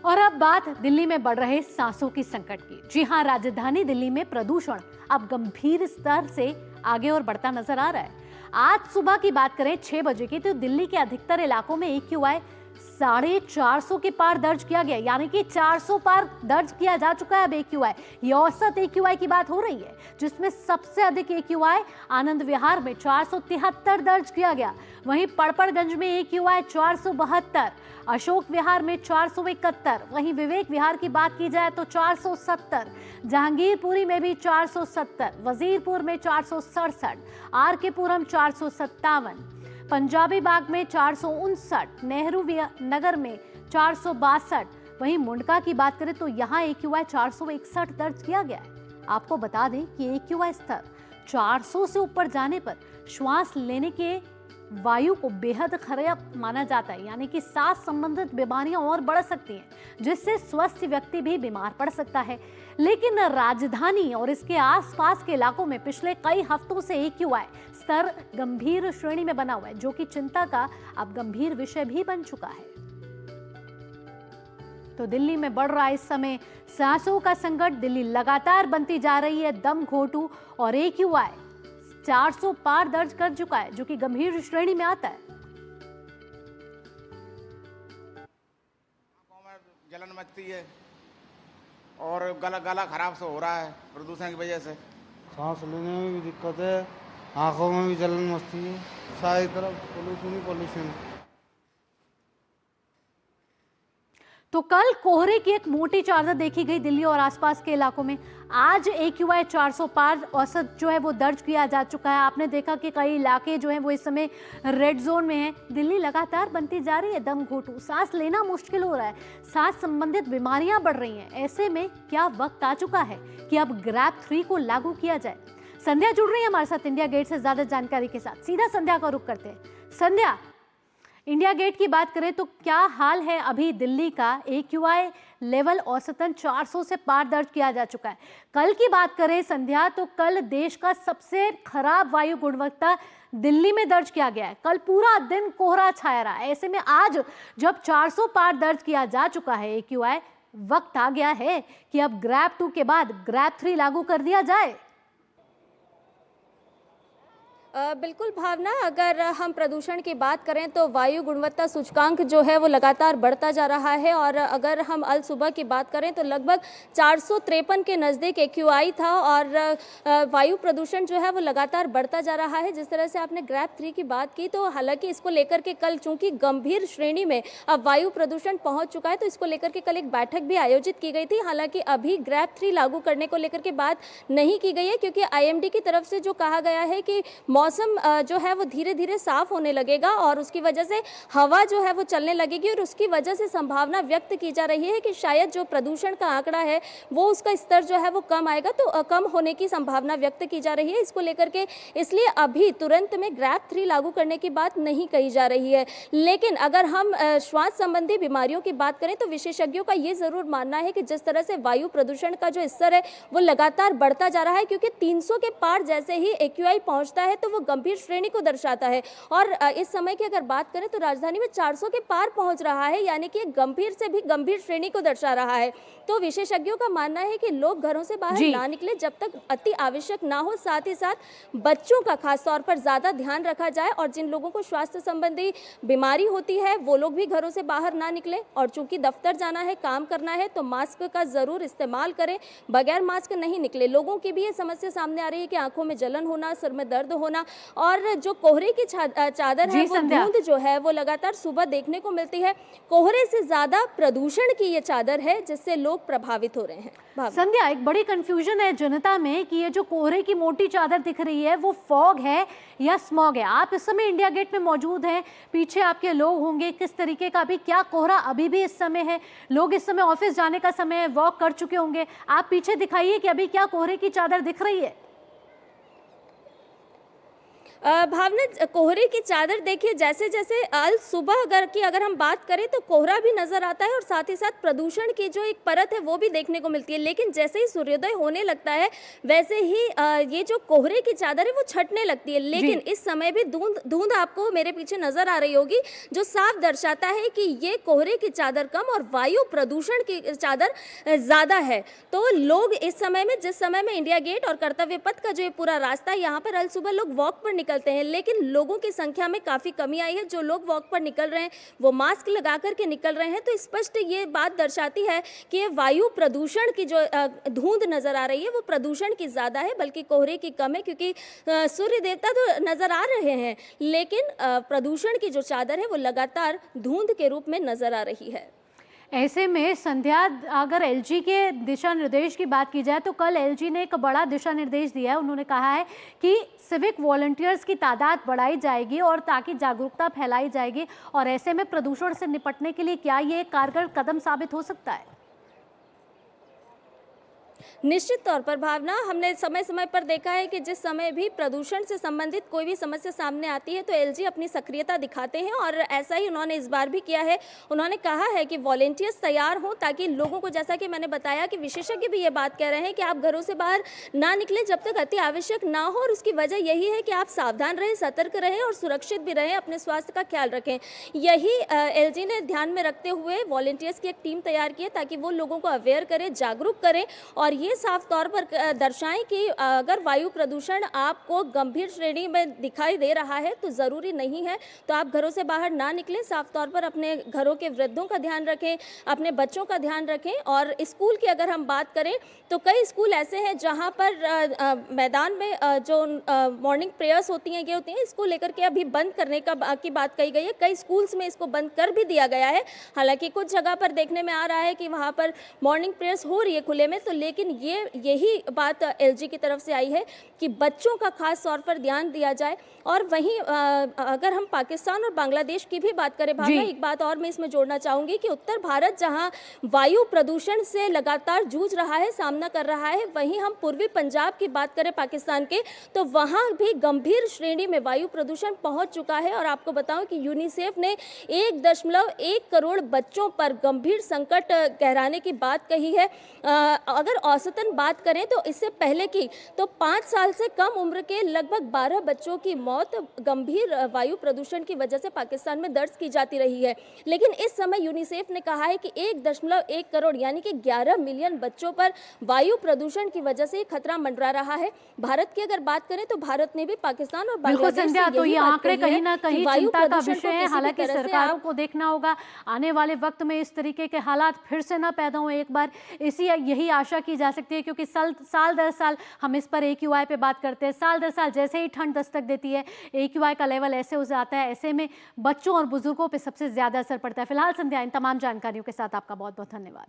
और अब बात दिल्ली में बढ़ रहे सांसों की संकट की। जी हां, राजधानी दिल्ली में प्रदूषण अब गंभीर स्तर से आगे और बढ़ता नजर आ रहा है। आज सुबह की बात करें 6 बजे की, तो दिल्ली के अधिकतर इलाकों में AQI 450 के पार दर्ज किया गया, यानी कि 400 पार दर्ज किया जा चुका है अब AQI। ये औसत AQI की बात हो रही है, जिसमें सबसे अधिक AQI आनंद विहार में 473 दर्ज किया गया। वहीं पड़पड़गंज में AQI 472, अशोक विहार में 471, वहीं विवेक विहार की बात की जाए तो 470, जहांगीरपुरी में भी 470, वजीरपुर में 467, RK पुरम 457, पंजाबी बाग में 459, नेहरू नगर में 462। वहीं मुंडका की बात करें तो यहां AQI 461 दर्ज किया गया है। आपको बता दें कि AQI स्तर 400 से ऊपर जाने पर श्वास लेने के वायु को बेहद खराब माना जाता है, यानी कि सांस संबंधित बीमारियां और बढ़ सकती हैं, जिससे स्वस्थ व्यक्ति भी बीमार पड़ सकता है। लेकिन राजधानी और इसके आसपास के इलाकों में पिछले कई हफ्तों से AQI स्तर गंभीर श्रेणी में बना हुआ है, जो कि चिंता का अब गंभीर विषय भी बन चुका है। तो दिल्ली में बढ़ रहा इस समय सांसों का संकट। दिल्ली लगातार बनती जा रही है दम घोटू और AQI 400 पार दर्ज कर चुका है, जो कि गंभीर श्रेणी में आता है। जलन मचती है और गला खराब से हो रहा है प्रदूषण की वजह से। सांस लेने में भी दिक्कत है, आंखों में भी जलन मचती है, सारी तरफ पोल्यूशन ही पोल्यूशन है। तो कल कोहरे की एक मोटी चादर देखी गई दिल्ली और आसपास के इलाकों में। आज AQI 400 पार औसत जो है वो दर्ज किया जा चुका है। आपने देखा कि कई इलाके जो हैं वो इस समय रेड जोन में हैं। दिल्ली लगातार बनती जा रही है दम घोटू, सांस लेना मुश्किल हो रहा है, सांस संबंधित बीमारियां बढ़ रही हैं। ऐसे में क्या वक्त आ चुका है कि अब ग्रैप 3 को लागू किया जाए? संध्या जुड़ रही है हमारे साथ इंडिया गेट से ज्यादा जानकारी के साथ। सीधा संध्या का रुख करते हैं। संध्या, इंडिया गेट की बात करें तो क्या हाल है अभी दिल्ली का? AQI लेवल औसतन 400 से पार दर्ज किया जा चुका है। कल की बात करें संध्या, तो कल देश का सबसे खराब वायु गुणवत्ता दिल्ली में दर्ज किया गया है। कल पूरा दिन कोहरा छाया रहा। ऐसे में आज जब 400 पार दर्ज किया जा चुका है AQI, वक्त आ गया है कि अब ग्रैप 2 के बाद ग्रैप 3 लागू कर दिया जाए। बिल्कुल भावना, अगर हम प्रदूषण की बात करें तो वायु गुणवत्ता सूचकांक जो है वो लगातार बढ़ता जा रहा है। और अगर हम अल सुबह की बात करें तो लगभग 453 के नज़दीक AQI था और वायु प्रदूषण जो है वो लगातार बढ़ता जा रहा है। जिस तरह से आपने ग्रैप 3 की बात की, तो हालांकि इसको लेकर के कल चूंकि गंभीर श्रेणी में अब वायु प्रदूषण पहुँच चुका है, तो इसको लेकर के कल एक बैठक भी आयोजित की गई थी। हालांकि अभी ग्रैप 3 लागू करने को लेकर के बात नहीं की गई है, क्योंकि IMD की तरफ से जो कहा गया है कि मौसम जो है वो धीरे धीरे साफ होने लगेगा और उसकी वजह से हवा जो है वो चलने लगेगी और उसकी वजह से संभावना व्यक्त की जा रही है कि शायद जो प्रदूषण का आंकड़ा है वो उसका स्तर जो है वो कम आएगा, तो कम होने की संभावना व्यक्त की जा रही है इसको लेकर के। इसलिए अभी तुरंत में ग्रैप 3 लागू करने की बात नहीं कही जा रही है। लेकिन अगर हम श्वास संबंधी बीमारियों की बात करें तो विशेषज्ञों का ये जरूर मानना है कि जिस तरह से वायु प्रदूषण का जो स्तर है वो लगातार बढ़ता जा रहा है, क्योंकि 300 के पार जैसे ही AQI पहुंचता है तो वो गंभीर श्रेणी को दर्शाता है। और इस समय की अगर बात करें तो राजधानी में 400 के पार पहुंच रहा है, यानी कि गंभीर से भी गंभीर श्रेणी को दर्शा रहा है। तो विशेषज्ञों का मानना है कि लोग घरों से बाहर ना निकले जब तक अति आवश्यक ना हो। साथ ही साथ बच्चों का खास तौर पर ज्यादा ध्यान रखा जाए और जिन लोगों को स्वास्थ्य संबंधी बीमारी होती है वो लोग भी घरों से बाहर ना निकले। और चूंकि दफ्तर जाना है, काम करना है, तो मास्क का जरूर इस्तेमाल करें, बगैर मास्क नहीं निकले। लोगों की भी ये समस्या सामने आ रही है कि आंखों में जलन होना, सिर में दर्द होना, और जो कोहरे की चादर है वो धुंध जो है वो लगातार सुबह देखने को मिलती है। कोहरे से ज्यादा प्रदूषण की ये चादर है जिससे लोग प्रभावित हो रहे हैं। संध्या, एक बड़ी कंफ्यूजन है जनता में कि ये जो कोहरे की मोटी चादर दिख रही है वो फॉग है या स्मॉग है। आप इस समय इंडिया गेट में मौजूद हैं, पीछे आपके लोग होंगे, किस तरीके का भी क्या कोहरा अभी भी इस समय है? लोग इस समय ऑफिस जाने का समय है, वॉक कर चुके होंगे। आप पीछे दिखाइए कि अभी क्या कोहरे की चादर दिख रही है? भावना, कोहरे की चादर देखिए, जैसे जैसे अल सुबह अगर हम बात करें तो कोहरा भी नज़र आता है और साथ ही साथ प्रदूषण की जो एक परत है वो भी देखने को मिलती है। लेकिन जैसे ही सूर्योदय होने लगता है वैसे ही ये जो कोहरे की चादर है वो छटने लगती है। लेकिन इस समय भी धुंध आपको मेरे पीछे नज़र आ रही होगी, जो साफ दर्शाता है कि ये कोहरे की चादर कम और वायु प्रदूषण की चादर ज़्यादा है। तो लोग इस समय में, जिस समय में इंडिया गेट और कर्तव्य पथ का जो ये पूरा रास्ता है, यहाँ पर अल सुबह लोग वॉक पर निकलते हैं, लेकिन लोगों की संख्या में काफ़ी कमी आई है। जो लोग वॉक पर निकल रहे हैं वो मास्क लगा करके निकल रहे हैं। तो स्पष्ट ये बात दर्शाती है कि ये वायु प्रदूषण की जो धुंध नज़र आ रही है वो प्रदूषण की ज़्यादा है, बल्कि कोहरे की कम है, क्योंकि सूर्य देवता तो नज़र आ रहे हैं लेकिन प्रदूषण की जो चादर है वो लगातार धुंध के रूप में नज़र आ रही है। ऐसे में संध्या, अगर एलजी के दिशा निर्देश की बात की जाए तो कल एलजी ने एक बड़ा दिशा निर्देश दिया है। उन्होंने कहा है कि सिविक वॉलंटियर्स की तादाद बढ़ाई जाएगी और ताकि जागरूकता फैलाई जाएगी, और ऐसे में प्रदूषण से निपटने के लिए क्या ये एक कारगर कदम साबित हो सकता है? निश्चित तौर पर भावना, हमने समय समय पर देखा है कि जिस समय भी प्रदूषण से संबंधित कोई भी समस्या सामने आती है तो एलजी अपनी सक्रियता दिखाते हैं, और ऐसा ही उन्होंने इस बार भी किया है। उन्होंने कहा है कि वॉलेंटियर्स तैयार हों ताकि लोगों को, जैसा कि मैंने बताया कि विशेषज्ञ भी ये बात कह रहे हैं कि आप घरों से बाहर ना निकलें जब तक अति आवश्यक ना हो, और उसकी वजह यही है कि आप सावधान रहें, सतर्क रहें और सुरक्षित भी रहें, अपने स्वास्थ्य का ख्याल रखें। यही एलजी ने ध्यान में रखते हुए वॉलेंटियर्स की एक टीम तैयार की है ताकि वो लोगों को अवेयर करें, जागरूक करें और ये साफ तौर पर दर्शाएं कि अगर वायु प्रदूषण आपको गंभीर श्रेणी में दिखाई दे रहा है तो ज़रूरी नहीं है, तो आप घरों से बाहर ना निकलें। साफ तौर पर अपने घरों के वृद्धों का ध्यान रखें, अपने बच्चों का ध्यान रखें। और स्कूल की अगर हम बात करें तो कई स्कूल ऐसे हैं जहां पर मैदान में जो मॉर्निंग प्रेयर्स होती हैं, ये होती हैं, इसको लेकर के अभी बंद करने की बात कही गई है। कई स्कूल्स में इसको बंद कर भी दिया गया है। हालांकि कुछ जगह पर देखने में आ रहा है कि वहां पर मॉर्निंग प्रेयर्स हो रही है खुले में, तो लेकिन यही बात एलजी की तरफ से आई है कि बच्चों का खास तौर पर ध्यान दिया जाए। और वहीं अगर हम पाकिस्तान और बांग्लादेश की भी बात करें भावना, एक बात और मैं इसमें जोड़ना चाहूँगी कि उत्तर भारत जहां वायु प्रदूषण से लगातार जूझ रहा है, सामना कर रहा है, वहीं हम पूर्वी पंजाब की बात करें पाकिस्तान के तो वहाँ भी गंभीर श्रेणी में वायु प्रदूषण पहुँच चुका है। और आपको बताऊँ कि यूनिसेफ ने 1.1 करोड़ बच्चों पर गंभीर संकट गहराने की बात कही है। अगर औसतन बात करें तो इससे पहले की तो 5 साल से कम उम्र के लगभग 12 बच्चों की मौत गंभीर वायु प्रदूषण की वजह से पाकिस्तान में दर्ज की जाती रही है। लेकिन इस समय यूनिसेफ ने कहा है कि 1.1 करोड़ यानी कि 11 मिलियन बच्चों पर वायु प्रदूषण की वजह से खतरा मंडरा रहा है। भारत की अगर बात करें तो भारत ने भी पाकिस्तान और बांग्लादेश से तो ये आंकड़े कहीं ना कहीं चिंता का विषय है। हालांकि सरकारों को देखना होगा आने वाले वक्त में इस तरीके के हालात फिर से ना पैदा हो एक बार, यही आशा की जा सकती है, क्योंकि साल दर साल हम इस पर AQI पे बात करते हैं। साल दर साल जैसे ही ठंड दस्तक देती है AQI का लेवल ऐसे हो जाता है। ऐसे में बच्चों और बुजुर्गों पे सबसे ज्यादा असर पड़ता है। फिलहाल संध्या, इन तमाम जानकारियों के साथ आपका बहुत बहुत धन्यवाद।